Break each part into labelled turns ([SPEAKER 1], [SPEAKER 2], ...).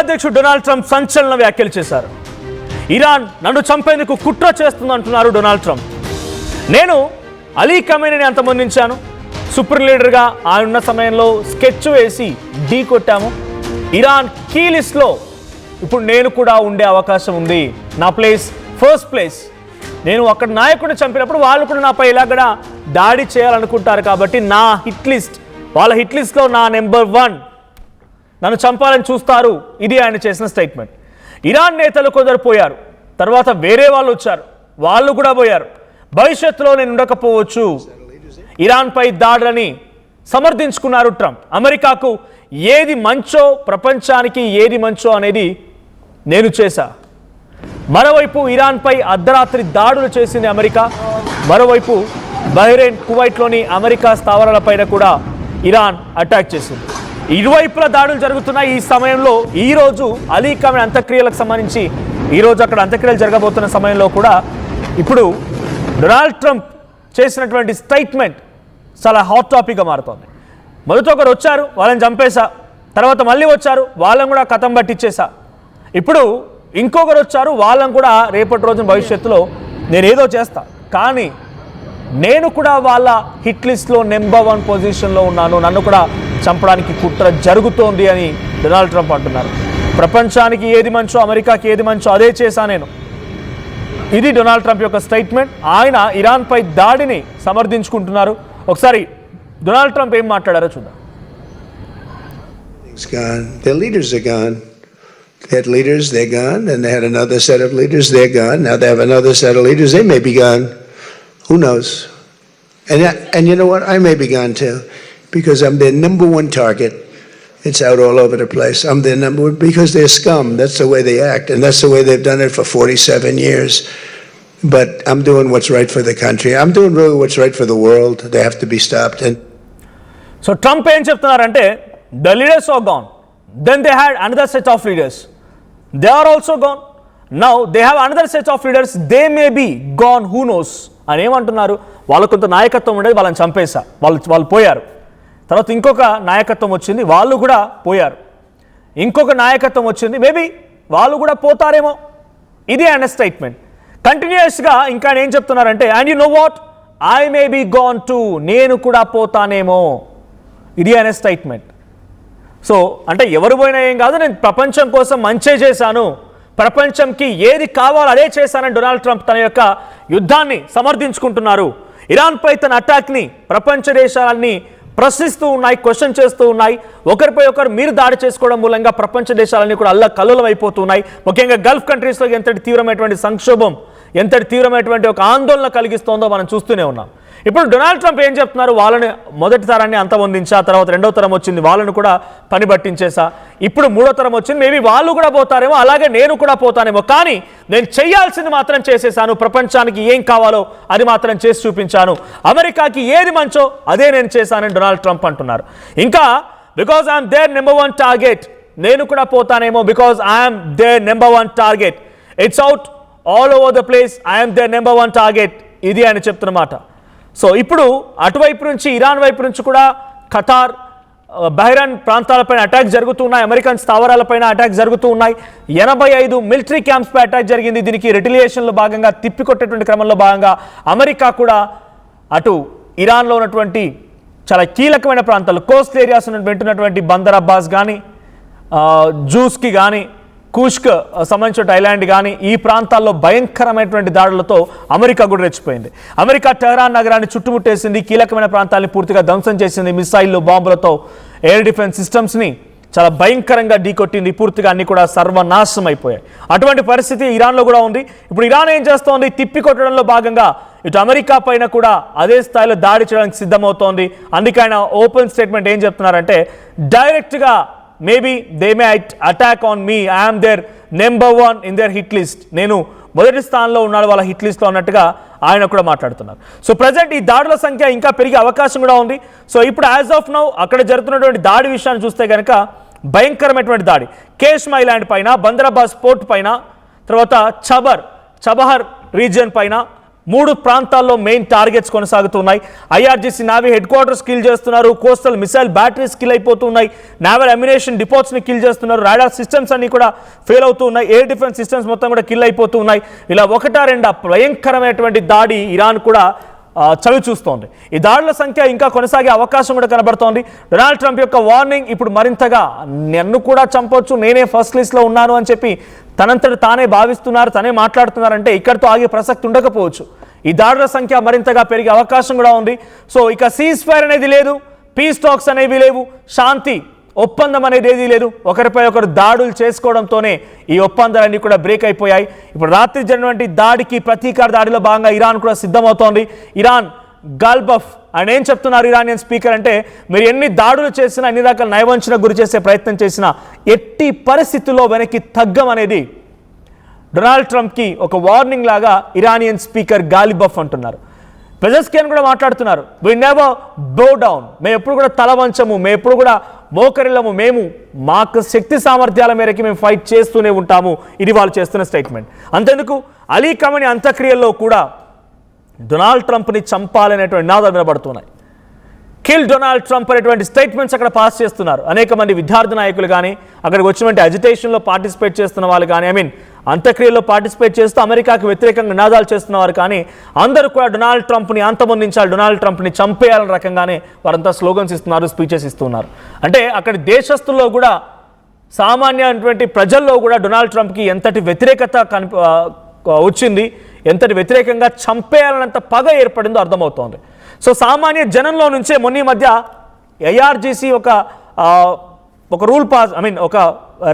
[SPEAKER 1] అధ్యక్షుడు Donald Trump సంచలన వ్యాఖ్యలు చేశారు. ఇరాన్ నన్ను చంపేందుకు కుట్ర చేస్తుందంటున్నారు డొనాల్డ్ ట్రంప్. నేను అలీ ఖమేనీని అంతమొందించాను. సుప్రీం లీడర్గా ఆయన ఉన్న సమయంలో స్కెచ్ వేసి ఢీ కొట్టాము. ఇరాన్ కీ లిస్ట్లో ఇప్పుడు నేను కూడా ఉండే అవకాశం ఉంది. నా ప్లేస్ ఫస్ట్ ప్లేస్. నేను అక్కడ నాయకుడిని చంపినప్పుడు వాళ్ళు కూడా నాపై ఇలాగ దాడి చేయాలనుకుంటారు. కాబట్టి నా హిట్ లిస్ట్, వాళ్ళ హిట్ లిస్ట్లో నా నెంబర్ 1, నన్ను చంపాలని చూస్తారు. ఇది ఆయన చేసిన స్టేట్మెంట్. ఇరాన్ నేతలు కొందరు పోయారు, తర్వాత వేరే వాళ్ళు వచ్చారు, వాళ్ళు కూడా పోయారు. భవిష్యత్తులో నేను ఉండకపోవచ్చు. ఇరాన్పై దాడులని సమర్థించుకున్నారు ట్రంప్. అమెరికాకు ఏది మంచో, ప్రపంచానికి ఏది మంచో అనేది నేను చేశా. మరోవైపు ఇరాన్పై అర్ధరాత్రి దాడులు చేసింది అమెరికా. మరోవైపు బహ్రెయిన్, కువైట్లోని అమెరికా స్థావరాలపైన కూడా ఇరాన్ అటాక్ చేసింది. ఇరువైపుల దాడులు జరుగుతున్నాయి. ఈ సమయంలో ఈరోజు అలీ ఖమేనీ అంత్యక్రియలకు సంబంధించి ఈరోజు అక్కడ అంత్యక్రియలు జరగబోతున్న సమయంలో కూడా ఇప్పుడు డొనాల్డ్ ట్రంప్ చేసినటువంటి స్టేట్మెంట్ చాలా హాట్ టాపిక్గా మారుతోంది. మొదట ఒకరు వచ్చారు, వాళ్ళని చంపేశా. తర్వాత మళ్ళీ వచ్చారు, వాళ్ళని కూడా కథం పట్టించేశా. ఇప్పుడు ఇంకొకరు వచ్చారు, వాళ్ళని కూడా రేపటి రోజున భవిష్యత్తులో నేను ఏదో చేస్తా, కానీ నేను కూడా వాళ్ళ హిట్ లిస్ట్లో నెంబర్ 1 పొజిషన్లో ఉన్నాను, నన్ను కూడా చంపడానికి కుట్ర జరుగుతోంది అని డొనాల్డ్ ట్రంప్ అంటున్నారు. ప్రపంచానికి ఏది మంచో, అమెరికాకి ఏది మంచో అదే చేశా నేను. ఇది డొనాల్డ్ ట్రంప్ యొక్క స్టేట్మెంట్. ఆయన ఇరాన్పై దాడిని సమర్థించుకుంటున్నారు. ఒకసారి డొనాల్డ్ ట్రంప్ ఏం మాట్లాడారో చూద్దాం.
[SPEAKER 2] Their leaders are gone. They had leaders, they're gone, and they had another set of leaders, they're gone. Now they have another set of leaders, they may be gone. Who knows? And you know what? I may be gone too, because I'm their number 1 target. It's out all over the place. I'm their number 1 because they're scum. That's the way they act, and that's the way they've done it for 47 years. But I'm doing what's right for the country. I'm doing really what's right for the world. They have to be stopped. And
[SPEAKER 1] so Trump ఏం చెప్తున్నారంటే, the leaders are gone. Then they had another set of leaders. They are also gone. Now they have another set of leaders. They may be gone. Who knows? అని ఏమంటున్నారు? వాళ్ళకు కొంత నాయకత్వం ఉండేది, వాళ్ళని చంపేశా, వాళ్ళు పోయారు. తర్వాత ఇంకొక నాయకత్వం వచ్చింది, వాళ్ళు కూడా పోయారు. ఇంకొక నాయకత్వం వచ్చింది, మేబీ వాళ్ళు కూడా పోతారేమో. ఇది ఆయన స్టేట్మెంట్. కంటిన్యూస్గా ఇంకా ఏం చెప్తున్నారంటే, and you know what, I may be gone to, నేను కూడా పోతానేమో. ఇది ఆయన స్టేట్మెంట్. సో అంటే ఎవరు పోయినా ఏం కాదు, నేను ప్రపంచం కోసం మంచే చేశాను, ప్రపంచంకి ఏది కావాలో అదే చేశానని డొనాల్డ్ ట్రంప్ తన యొక్క యుద్ధాన్ని సమర్థించుకుంటున్నారు. ఇరాన్పై తన అటాక్ని ప్రపంచ దేశాలన్నీ ప్రశ్నిస్తూ ఉన్నాయి, క్వశ్చన్ చేస్తూ ఉన్నాయి. ఒకరిపై ఒకరు మీరు దాడి చేసుకోవడం మూలంగా ప్రపంచ దేశాలన్నీ కూడా అల్లకల్లోలం అయిపోతున్నాయి. ముఖ్యంగా గల్ఫ్ కంట్రీస్లో ఎంతటి తీవ్రమైనటువంటి సంక్షోభం, ఎంతటి తీవ్రమైనటువంటి ఒక ఆందోళన కలిగిస్తోందో మనం చూస్తూనే ఉన్నాం. ఇప్పుడు డొనాల్డ్ ట్రంప్ ఏం చెప్తున్నారు, వాళ్ళని మొదటి తరాన్ని అంతమొందించా, తర్వాత 2వ తరం వచ్చింది, వాళ్ళను కూడా పని పట్టించేసా, ఇప్పుడు 3వ తరం వచ్చింది, మేబీ వాళ్ళు కూడా పోతారేమో, అలాగే నేను కూడా పోతానేమో, కానీ నేను చేయాల్సింది మాత్రం చేసేసాను, ప్రపంచానికి ఏం కావాలో అది మాత్రం చేసి చూపించాను, అమెరికాకి ఏది మంచో అదే నేను చేశానని డొనాల్డ్ ట్రంప్ అంటున్నారు. ఇంకా because I'm their number 1 target, నేను కూడా పోతానేమో, because I'm their number 1 target, it's out all over the place, I'm their number 1 target. ఇది ఆయన చెప్తున్నమాట. సో ఇప్పుడు అటువైపు నుంచి, ఇరాన్ వైపు నుంచి కూడా ఖతార్, బహ్రెయిన్ ప్రాంతాలపైన అటాక్ జరుగుతూ ఉన్నాయి, అమెరికన్ స్థావరాలపైన అటాక్ జరుగుతూ ఉన్నాయి. 85 మిలిటరీ క్యాంప్స్పై అటాక్ జరిగింది. దీనికి రిటిలియేషన్లో భాగంగా, తిప్పికొట్టేటువంటి క్రమంలో భాగంగా అమెరికా కూడా అటు ఇరాన్లో ఉన్నటువంటి చాలా కీలకమైన ప్రాంతాలు, కోస్ట్ ఏరియాస్ వింటున్నటువంటి బందర్ అబ్బాస్ కానీ, జూస్కి కానీ, కూష్క్ సంబంధించిన ఐలాండ్ కానీ, ఈ ప్రాంతాల్లో భయంకరమైనటువంటి దాడులతో అమెరికా కూడా రెచ్చిపోయింది. అమెరికా టెహరాన్ నగరాన్ని చుట్టుముట్టేసింది, కీలకమైన ప్రాంతాన్ని పూర్తిగా ధ్వంసం చేసింది, మిసైళ్ళు, బాంబులతో ఎయిర్ డిఫెన్స్ సిస్టమ్స్ని చాలా భయంకరంగా ఢీకొట్టింది, పూర్తిగా అన్ని కూడా సర్వనాశనం అయిపోయాయి. అటువంటి పరిస్థితి ఇరాన్లో కూడా ఉంది. ఇప్పుడు ఇరాన్ ఏం చేస్తోంది, తిప్పికొట్టడంలో భాగంగా ఇటు అమెరికా పైన కూడా అదే స్థాయిలో దాడి చేయడానికి సిద్ధమవుతోంది. అందుకే ఆయన ఓపెన్ స్టేట్మెంట్ ఏం చెప్తున్నారంటే, డైరెక్ట్గా maybe they may attack on me, I'm their number 1 in their hit list, నేను మొదటి స్థానంలో ఉన్నాడు వాళ్ళ హిట్ లిస్ట్లో అన్నట్టుగా ఆయన కూడా మాట్లాడుతున్నారు. సో ప్రజెంట్ ఈ దాడుల సంఖ్య ఇంకా పెరిగే అవకాశం కూడా ఉంది. సో ఇప్పుడు యాజ్ ఆఫ్ నౌ అక్కడ జరుగుతున్నటువంటి దాడి విషయాన్ని చూస్తే కనుక భయంకరమైనటువంటి దాడి కేష్మ్ ఐలాండ్ పైన, బందర్ అబ్బాస్ పోర్ట్ పైన, తర్వాత చబహర్ రీజియన్ పైన, 3 ప్రాంతాల్లో మెయిన్ టార్గెట్స్ కొనసాగుతున్నాయి. IRGC navy head quarters kill చేస్తున్నారు, కోస్టల్ మిసైల్ బ్యాటరీస్ కిల్ అయిపోతున్నాయి, నావల్ అమ్యునేషన్ డిపోట్స్ని కిల్ చేస్తున్నారు, రాడార్ సిస్టమ్స్ అన్ని కూడా ఫెయిల్ అవుతూ ఉన్నాయి, ఎయిర్ డిఫెన్స్ సిస్టమ్స్ మొత్తం కూడా కిల్ అయిపోతూ ఉన్నాయి. ఇలా 1-2 భయంకరమైనటువంటి దాడి ఇరాన్ కూడా చవి చూస్తోంది. ఈ దాడుల సంఖ్య ఇంకా కొనసాగే అవకాశం కూడా కనబడుతోంది. డొనాల్డ్ ట్రంప్ యొక్క వార్నింగ్ ఇప్పుడు మరింతగా నన్ను కూడా చంపొచ్చు, నేనే ఫస్ట్ లిస్ట్లో ఉన్నాను అని చెప్పి తనంతట తానే భావిస్తున్నారు, తనే మాట్లాడుతున్నారంటే ఇక్కడితో ఆగే ప్రసక్తి ఉండకపోవచ్చు. ఈ దాడుల సంఖ్య మరింతగా పెరిగే అవకాశం కూడా ఉంది. సో ఇక సీజ్ ఫైర్ అనేది లేదు, పీస్ టాక్స్ అనేవి లేవు, శాంతి ఒప్పందం అనేది ఏదీ లేదు. ఒకరిపై ఒకరు దాడులు చేసుకోవడంతోనే ఈ ఒప్పందాలన్నీ కూడా బ్రేక్ అయిపోయాయి. ఇప్పుడు రాత్రి జరిగినటువంటి దాడికి ప్రతీకార దాడిలో భాగంగా ఇరాన్ కూడా సిద్ధమవుతోంది. ఇరాన్ గాల్బఫ్ ఆయన ఏం చెప్తున్నారు ఇరానియన్ స్పీకర్ అంటే, మీరు ఎన్ని దాడులు చేసినా, ఎన్ని రకాల నయవంచనకు గురి చేసే ప్రయత్నం చేసినా ఎట్టి పరిస్థితుల్లో వెనక్కి తగ్గం అనేది డొనాల్డ్ ట్రంప్కి ఒక వార్నింగ్ లాగా ఇరానియన్ స్పీకర్ గాలిబఫ్ అంటున్నారు. పెజెస్కియన్ కూడా మాట్లాడుతున్నారు, వి నెవర్ బో డౌన్, మేము ఎప్పుడు కూడా తల వంచము, మేము ఎప్పుడు కూడా మోకరిల్లము, మేము మాకు శక్తి సామర్థ్యాల మేరకి మేము ఫైట్ చేస్తూనే ఉంటాము. ఇది వాళ్ళు చేస్తున్న స్టేట్మెంట్. అంతెందుకు అలీ ఖమేనీ అంత్యక్రియల్లో కూడా డొనాల్డ్ ట్రంప్ని చంపాలనేటువంటి నినాదాలు వినబడుతున్నాయి. కిల్ డొనాల్డ్ ట్రంప్ అనేటువంటి స్టేట్మెంట్స్ అక్కడ పాస్ చేస్తున్నారు. అనేక మంది విద్యార్థి నాయకులు కానీ, అక్కడికి వచ్చినటువంటి అజిటేషన్లో పార్టిసిపేట్ చేస్తున్న వాళ్ళు కానీ, అంత్యక్రియల్లో పార్టిసిపేట్ చేస్తూ అమెరికాకు వ్యతిరేకంగా నినాదాలు చేస్తున్నవారు కానీ, అందరూ కూడా డొనాల్డ్ ట్రంప్ని అంతమొందించాలి, డొనాల్డ్ ట్రంప్ని చంపేయాలనే రకంగానే వారంతా స్లోగన్స్ ఇస్తున్నారు, స్పీచెస్ ఇస్తున్నారు. అంటే అక్కడి దేశస్తుల్లో కూడా, సామాన్యమైనటువంటి ప్రజల్లో కూడా డొనాల్డ్ ట్రంప్కి ఎంతటి వ్యతిరేకత వచ్చింది, ఎంతటి వ్యతిరేకంగా చంపేయాలన్నంత పగ ఏర్పడిందో అర్థమవుతోంది. సో సామాన్య జనంలో నుంచే మొన్న మధ్య ఐఆర్జీసీ ఒక రూల్ పాస్ ఒక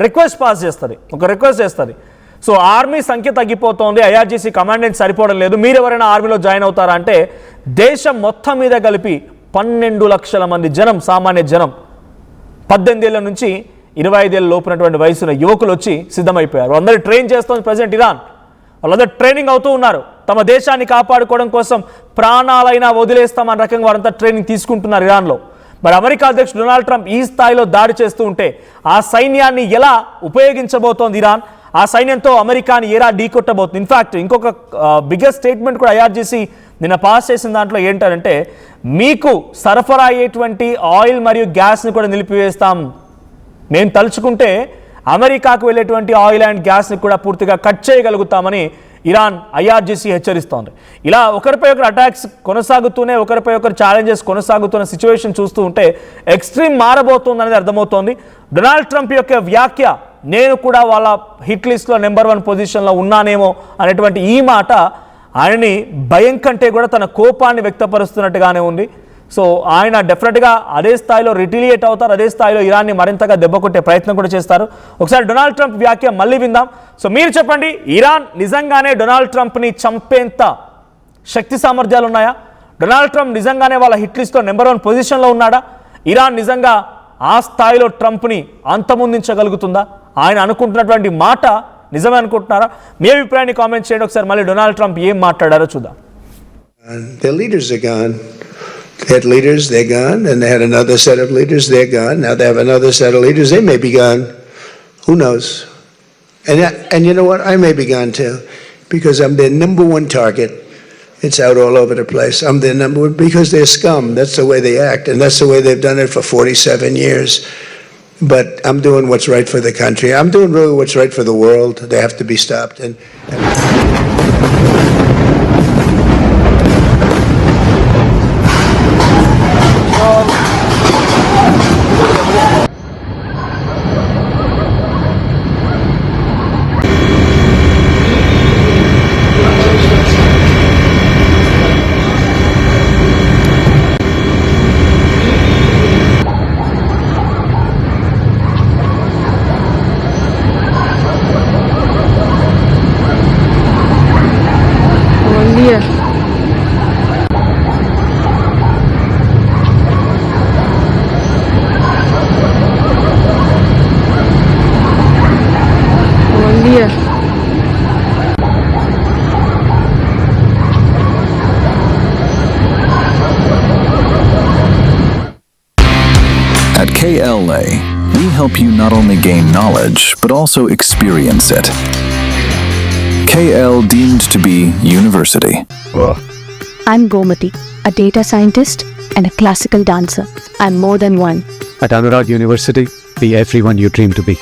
[SPEAKER 1] రిక్వెస్ట్ పాస్ చేస్తుంది, ఒక రిక్వెస్ట్ చేస్తుంది. సో ఆర్మీ సంఖ్య తగ్గిపోతోంది, ఐఆర్జీసీ కమాండెంట్ సరిపోవడం లేదు, మీరు ఎవరైనా ఆర్మీలో జాయిన్ అవుతారా అంటే దేశం మొత్తం మీద కలిపి 12 లక్షల మంది జనం, సామాన్య జనం 18 ఏళ్ల నుంచి 25 ఏళ్ళ లోపునటువంటి వయసున్న యువకులు వచ్చి సిద్ధమైపోయారు. అందరూ ట్రైన్ చేస్తోంది ప్రెసిడెంట్ ఇరాన్. వాళ్ళందరూ ట్రైనింగ్ అవుతూ ఉన్నారు. తమ దేశాన్ని కాపాడుకోవడం కోసం ప్రాణాలైనా వదిలేస్తామన్న రకంగా వారంతా ట్రైనింగ్ తీసుకుంటున్నారు ఇరాన్లో. మరి అమెరికా అధ్యక్షుడు డొనాల్డ్ ట్రంప్ ఈ స్థాయిలో దాడి చేస్తూ ఉంటే ఆ సైన్యాన్ని ఎలా ఉపయోగించబోతోంది ఇరాన్, ఆ సైన్యంతో అమెరికాని ఎలా ఢీకొట్టబోతుంది. ఇన్ఫ్యాక్ట్ ఇంకొక బిగ్గెస్ట్ స్టేట్మెంట్ కూడా ఐఆర్జీసీ నిన్న పాస్ చేసిన దాంట్లో ఏంటంటే, మీకు సరఫరా అయ్యేటువంటి ఆయిల్ మరియు గ్యాస్ని కూడా నిలిపివేస్తాం, మేము తలుచుకుంటే అమెరికాకు వెళ్ళేటువంటి ఆయిల్ అండ్ గ్యాస్ని కూడా పూర్తిగా కట్ చేయగలుగుతామని ఇరాన్ ఐఆర్జీసీ హెచ్చరిస్తోంది. ఇలా ఒకరిపై ఒకరు అటాక్స్ కొనసాగుతూనే, ఒకరిపై ఒకరు ఛాలెంజెస్ కొనసాగుతున్న సిచ్యువేషన్ చూస్తూ ఉంటే ఎక్స్ట్రీమ్ మారబోతుంది అనేది అర్థమవుతోంది. డొనాల్డ్ ట్రంప్ యొక్క వ్యాఖ్య, నేను కూడా వాళ్ళ హిట్ లిస్ట్లో నెంబర్ 1 పొజిషన్లో ఉన్నానేమో అనేటువంటి ఈ మాట ఆయనని భయం కంటే కూడా తన కోపాన్ని వ్యక్తపరుస్తున్నట్టుగానే ఉంది. సో ఆయన డెఫినెట్గా అదే స్థాయిలో రిటిలియేట్ అవుతారు, అదే స్థాయిలో ఇరాన్ని మరింతగా దెబ్బకొట్టే ప్రయత్నం కూడా చేస్తారు. ఒకసారి డొనాల్డ్ ట్రంప్ వ్యాఖ్య మళ్ళీ విందాం. సో మీరు చెప్పండి, ఇరాన్ నిజంగానే డొనాల్డ్ ట్రంప్ని చంపేంత శక్తి సామర్థ్యాలు ఉన్నాయా? డొనాల్డ్ ట్రంప్ నిజంగానే వాళ్ళ హిట్ లిస్ట్లో నెంబర్ 1 పొజిషన్లో ఉన్నాడా? ఇరాన్ నిజంగా ఆ స్థాయిలో ట్రంప్ని అంతమొందించగలుగుతుందా? ఆయన అనుకుంటున్నటువంటి మాట నిజమే అనుకుంటున్నారా? మీ అభిప్రాయాన్ని కామెంట్ చేయండి. ఒకసారి మళ్ళీ డొనాల్డ్ ట్రంప్ ఏం మాట్లాడారో చూద్దాం.
[SPEAKER 2] Their leaders are gone. They had leaders, they're gone, and they had another set of leaders, they're gone. Now they have another set of leaders, they may be gone. Who knows? And you know what? I may be gone too, because I'm their number 1 target. It's out all over the place. I'm their number 1 because they're scum. That's the way they act, and that's the way they've done it for 47 years. But I'm doing what's right for the country. I'm doing really what's right for the world. They have to be stopped. And
[SPEAKER 3] At KLA, we help you not only gain knowledge, but also experience it. KL deemed to be university.
[SPEAKER 4] I'm Gomati, a data scientist and a classical dancer. I'm more than one.
[SPEAKER 5] At Anurag University, be everyone you dream to be.